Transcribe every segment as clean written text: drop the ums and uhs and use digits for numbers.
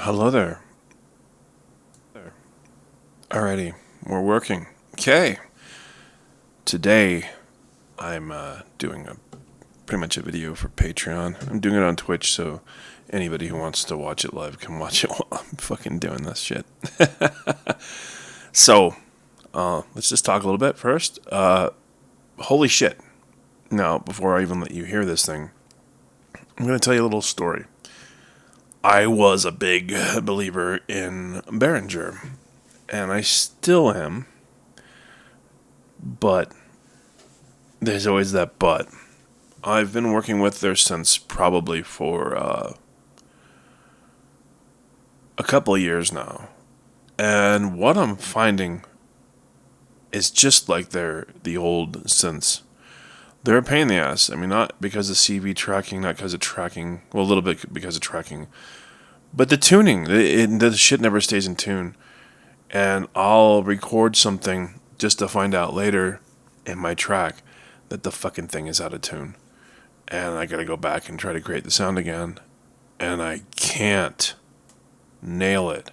Hello there. Alrighty, we're working. Okay. Today, I'm doing pretty much a video for Patreon. I'm doing it on Twitch, so anybody who wants to watch it live can watch it while I'm fucking doing this shit. So, let's just talk a little bit first. Holy shit. Now, before I even let you hear this thing, I'm going to tell you a little story. I was a big believer in Behringer, and I still am, but there's always that but. I've been working with their synths probably for a couple of years now, and what I'm finding is just like the old synths. They're a pain in the ass. I mean, not because of CV tracking, not because of tracking. Well, a little bit because of tracking. But the tuning, the shit never stays in tune. And I'll record something just to find out later in my track that the fucking thing is out of tune. And I gotta go back and try to create the sound again. And I can't nail it.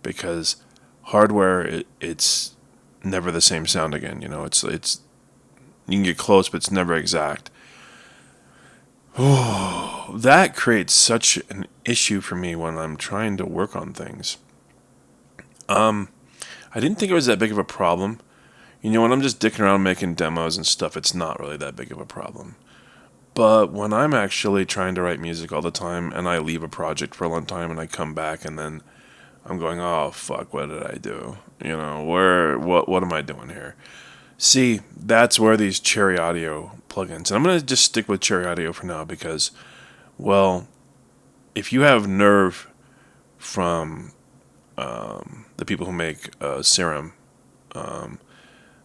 Because hardware, it's never the same sound again. You know, it's you can get close, but it's never exact. Oh, that creates such an issue for me when I'm trying to work on things. I didn't think it was that big of a problem. You know, when I'm just dicking around making demos and stuff, it's not really that big of a problem. But when I'm actually trying to write music all the time, and I leave a project for a long time, and I come back, and then I'm going, oh, fuck, what did I do? You know, what am I doing here? See, that's where these Cherry Audio plugins, and I'm going to just stick with Cherry Audio for now because, well, if you have Nerve from the people who make Serum,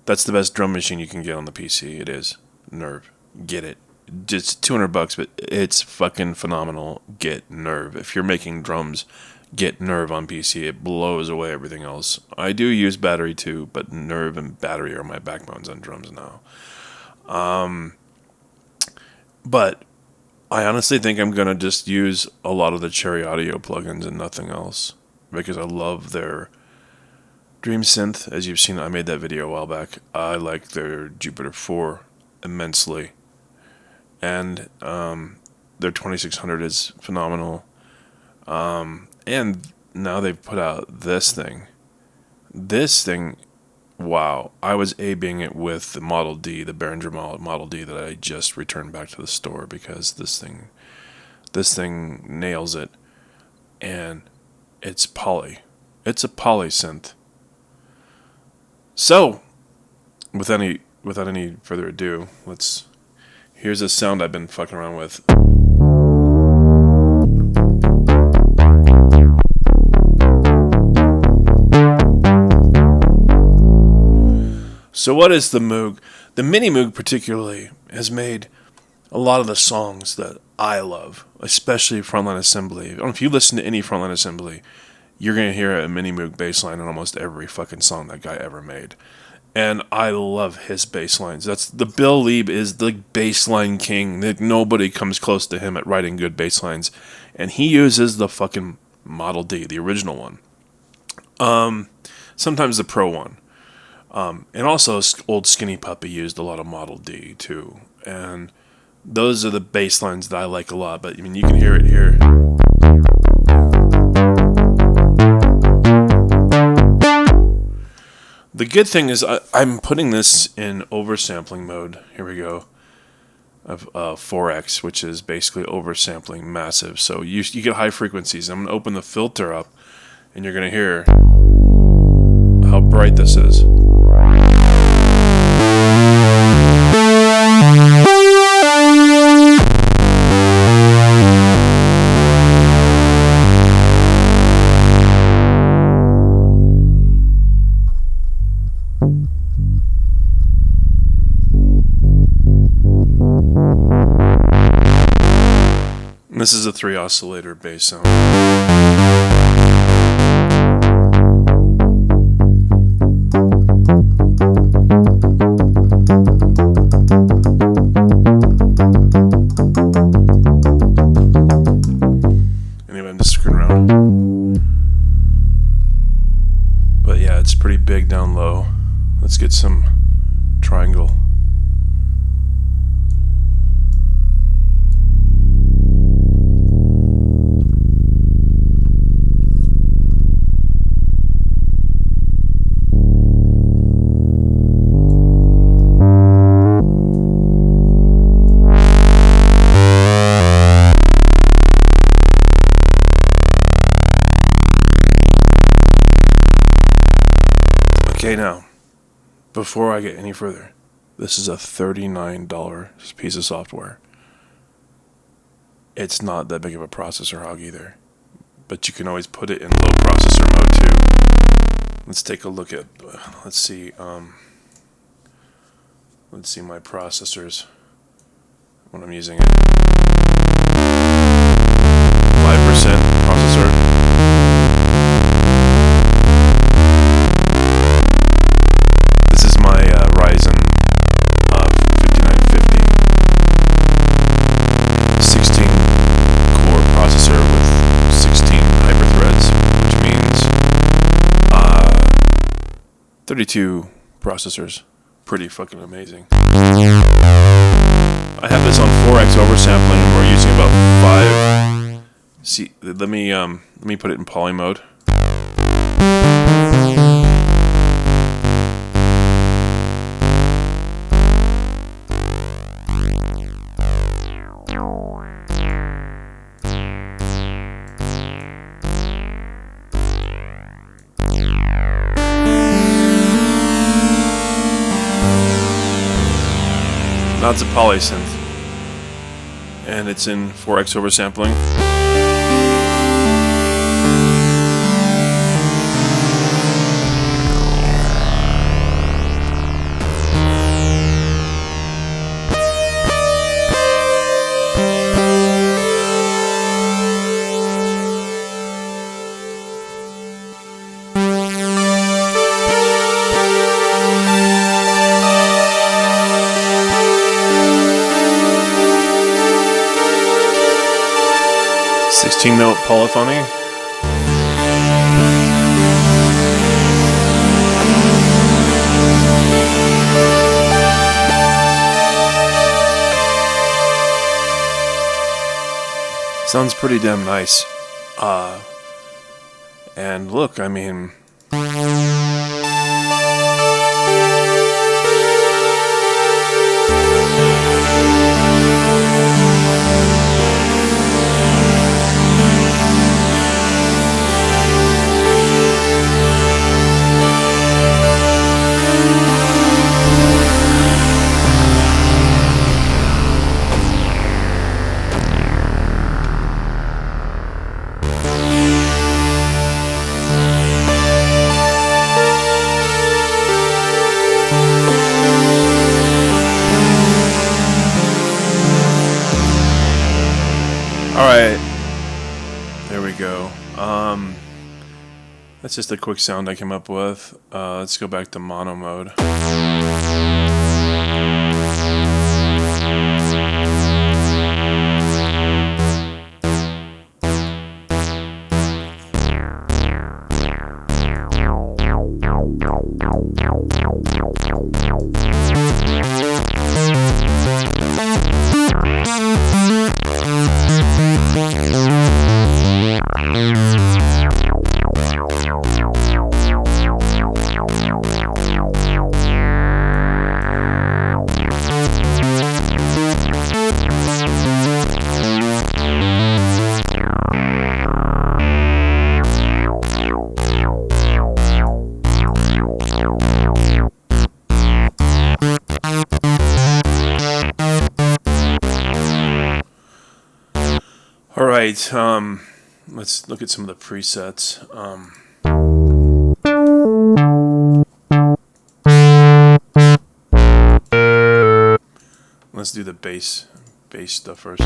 that's the best drum machine you can get on the PC. It is Nerve. Get it. Just $200, but it's fucking phenomenal. Get Nerve. If you're making drums, get Nerve on PC. It blows away everything else. I do use battery too, but Nerve and battery are my backbones on drums now. But I honestly think I'm going to just use a lot of the Cherry Audio plugins and nothing else. Because I love their Dream Synth. As you've seen, I made that video a while back. I like their Jupiter 4 immensely. And their 2600 is phenomenal. And now they've put out this thing. This thing, wow. I was A-Bing it with the Model D, the Behringer Model D that I just returned back to the store because this thing nails it. And it's poly. It's a poly synth. So, without any further ado, here's a sound I've been fucking around with. So what is the Moog? The Minimoog particularly has made a lot of the songs that I love, especially Frontline Assembly. I don't know if you listen to any Frontline Assembly, you're going to hear a Minimoog bass line on almost every fucking song that guy ever made. And I love his bass lines. The Bill Lieb is the bass line king. Nobody comes close to him at writing good bass lines. And he uses the fucking Model D, the original one. Sometimes the Pro one. And also old Skinny Puppy used a lot of Model D too. And those are the bass lines that I like a lot. But I mean, you can hear it here. The good thing is I'm putting this in oversampling mode. Here we go. Of 4x, which is basically oversampling massive. So you get high frequencies. I'm going to open the filter up, and you're going to hear how bright this is. This is a 3 oscillator bass sound. Anyway, I'm just screwing around. pretty big down low. Let's get some triangle. Okay, now, before I get any further, this is a $39 piece of software. It's not that big of a processor hog either, but you can always put it in low processor mode too. Let's take a look at, let's see my processors when I'm using it. 5% processor. Ryzen 5950 16 core processor with 16 hyperthreads, which means 32 processors. Pretty fucking amazing. I have this on 4x oversampling and we're using about 5. See, let me put it in poly mode. Now it's a polysynth, and it's in 4x oversampling. Note polyphony. Sounds pretty damn nice. And look, I mean, alright, there we go. That's just a quick sound I came up with. Let's go back to mono mode. Alright, let's look at some of the presets. Let's do the bass stuff first.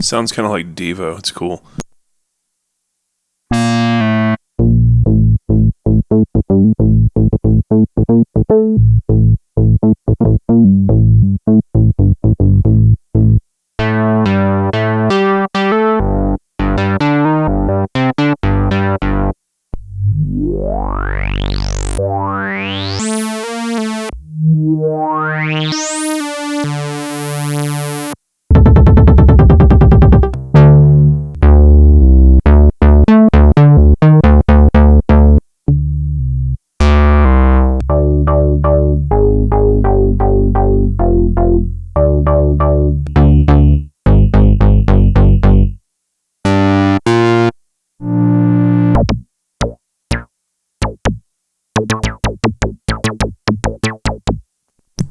Sounds kind of like Devo. It's cool.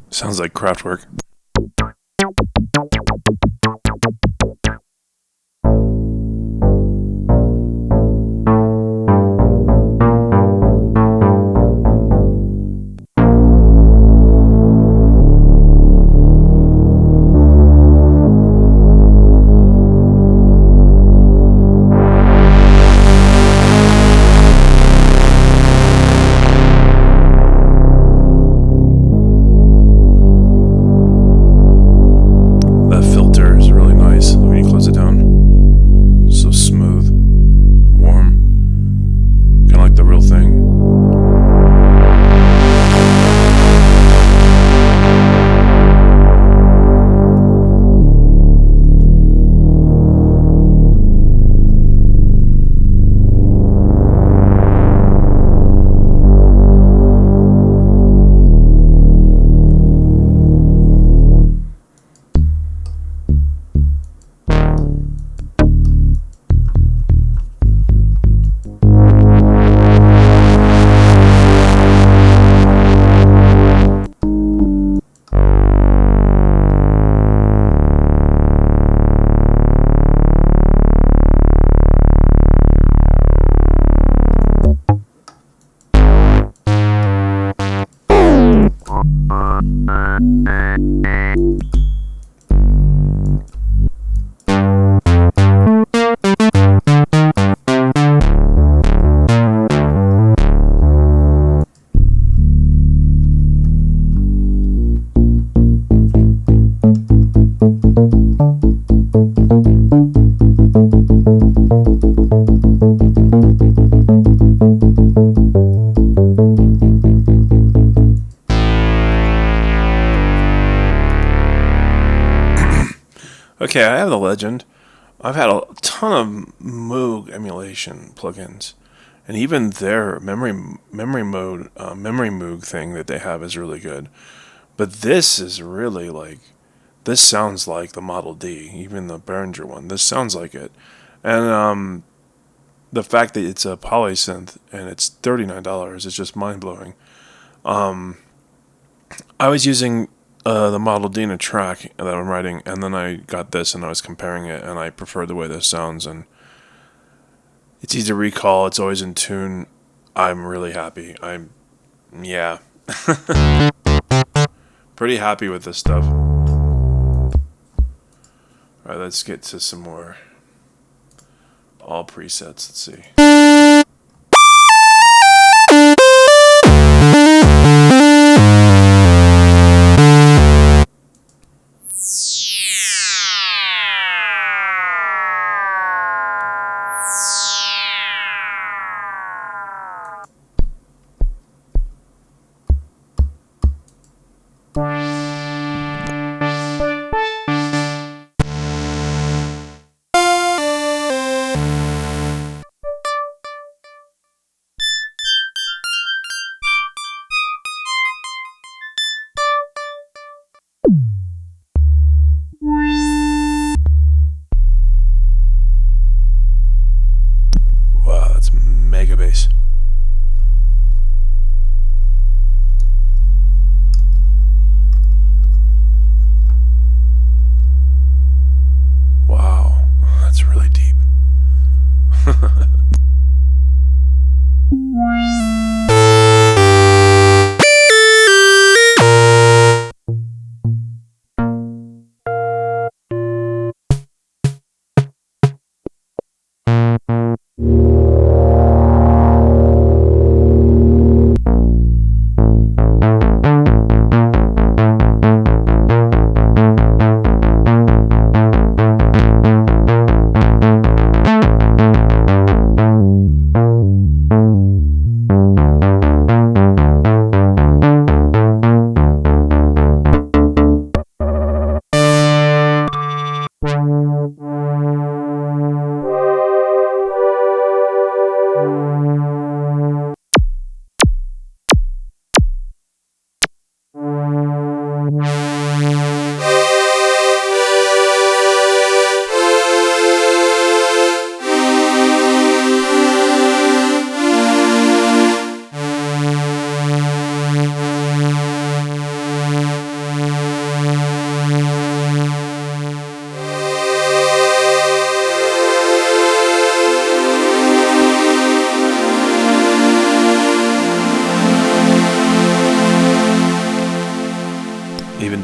Sounds like Kraftwerk. Okay, I have the Legend. I've had a ton of Moog emulation plugins, and even their memory Moog thing that they have is really good. But this is really like, this sounds like the Model D, even the Behringer one. This sounds like it, and the fact that it's a poly synth and it's $39 is just mind blowing. I was using the Model D in a track that I'm writing, and then I got this and I was comparing it, and I preferred the way this sounds, and it's easy to recall. It's always in tune. I'm really happy. Yeah, pretty happy with this stuff. All right, let's get to some more all presets. Let's see.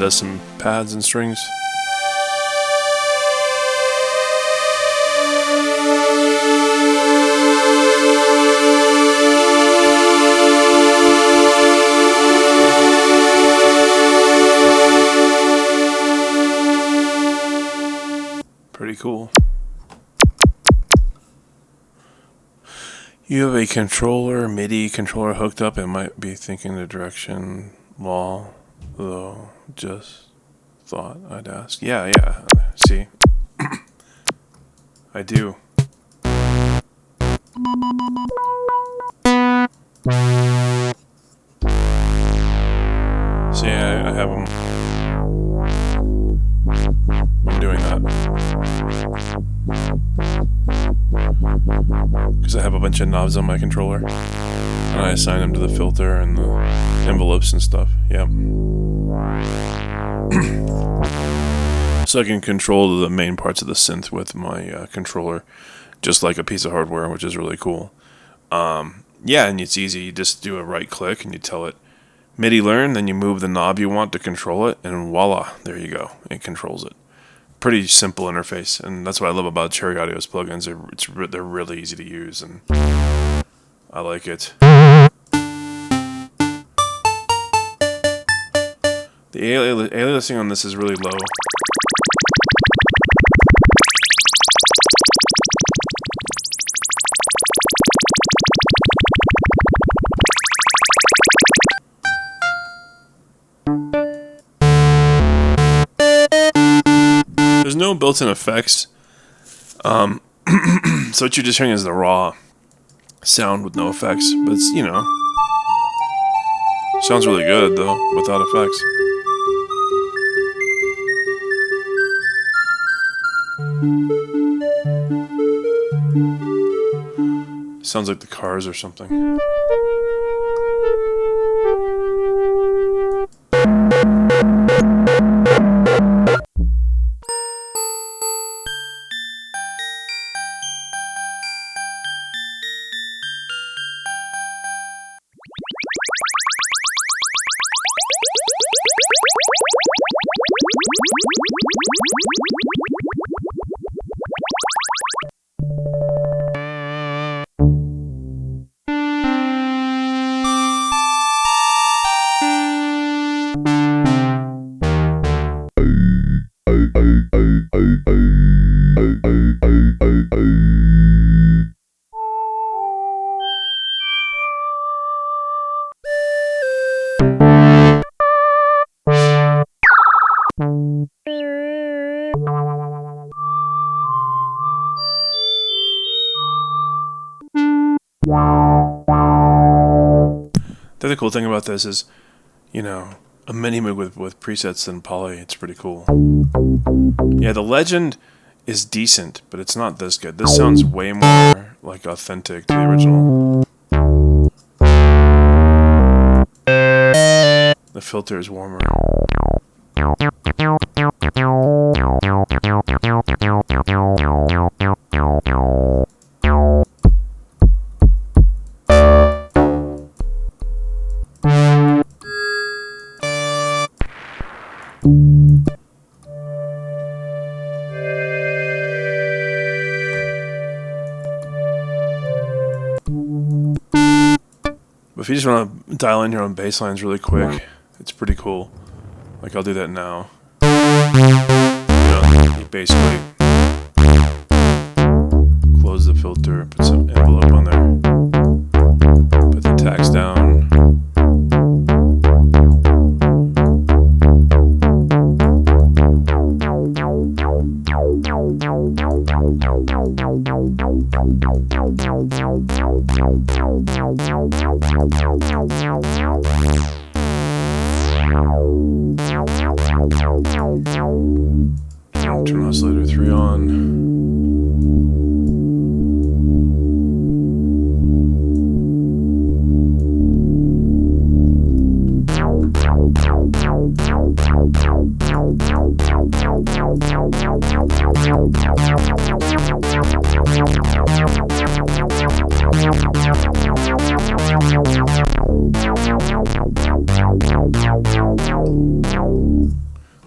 does some pads and strings. Pretty cool. You have a controller, MIDI controller hooked up. It might be thinking the direction wall, though. Just thought I'd ask. Yeah. See, I do. See, I have them. I'm doing that because I have a bunch of knobs on my controller and I assign them to the filter and the envelopes and stuff. Yep. So I can control the main parts of the synth with my controller, just like a piece of hardware, which is really cool. Yeah, and it's easy. You just do a right click and you tell it MIDI learn, then you move the knob you want to control it, and voila, there you go. It controls it. Pretty simple interface, and that's what I love about Cherry Audio's plugins. They're really easy to use, and I like it. The aliasing on this is really low. There's no built-in effects, so what you're just hearing is the raw sound with no effects, but it's, you know, sounds really good though, without effects. Sounds like the Cars or something. The other cool thing about this is, you know, a Minimode with presets and poly. It's pretty cool. Yeah, the Legend is decent, but it's not this good. This sounds way more like authentic to the original. The filter is warmer. But if you just want to dial in your own bass lines really quick, it's pretty cool. Like, I'll do that now. You know, you basically close the filter, put some envelope on there, put the tags down. Turn oscillator 3 on.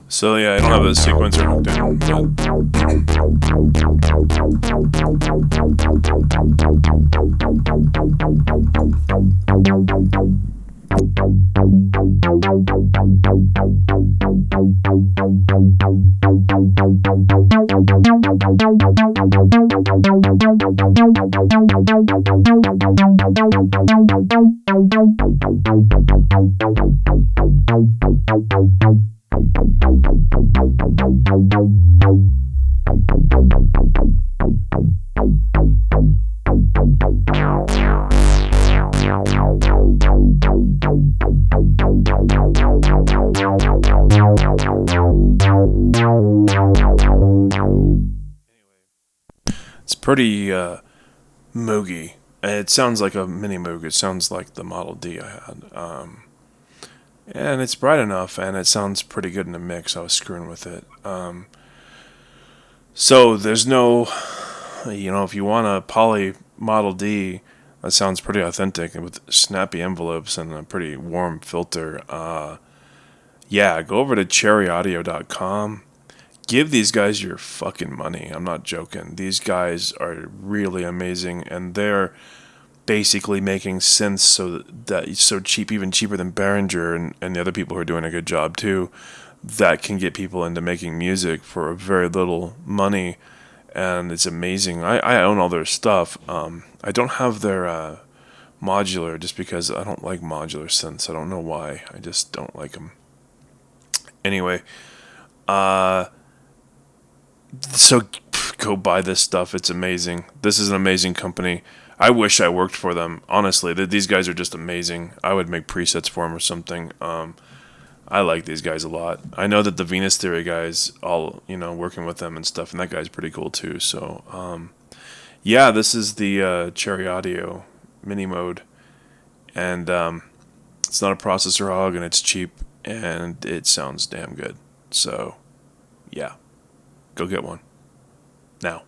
So yeah, I don't have a sequencer hooked in, it's pretty moogie. It sounds like a mini Moog. It sounds like the Model D I had. And it's bright enough, and it sounds pretty good in the mix. I was screwing with it. So there's no, if you want a poly Model D that sounds pretty authentic and with snappy envelopes and a pretty warm filter, yeah, go over to cherryaudio.com. Give these guys your fucking money. I'm not joking. These guys are really amazing, and they're basically making synths so cheap, even cheaper than Behringer and the other people who are doing a good job too, that can get people into making music for very little money, and it's amazing. I own all their stuff. I don't have their modular just because I don't like modular synths. I don't know why. I just don't like them. Anyway, so go buy this stuff. It's amazing. This is an amazing company. I wish I worked for them. Honestly, these guys are just amazing. I would make presets for them or something. I like these guys a lot. I know that the Venus Theory guys, all working with them and stuff, and that guy's pretty cool too. So, yeah, this is the Cherry Audio Minimode, and it's not a processor hog, and it's cheap, and it sounds damn good. So, yeah, go get one now.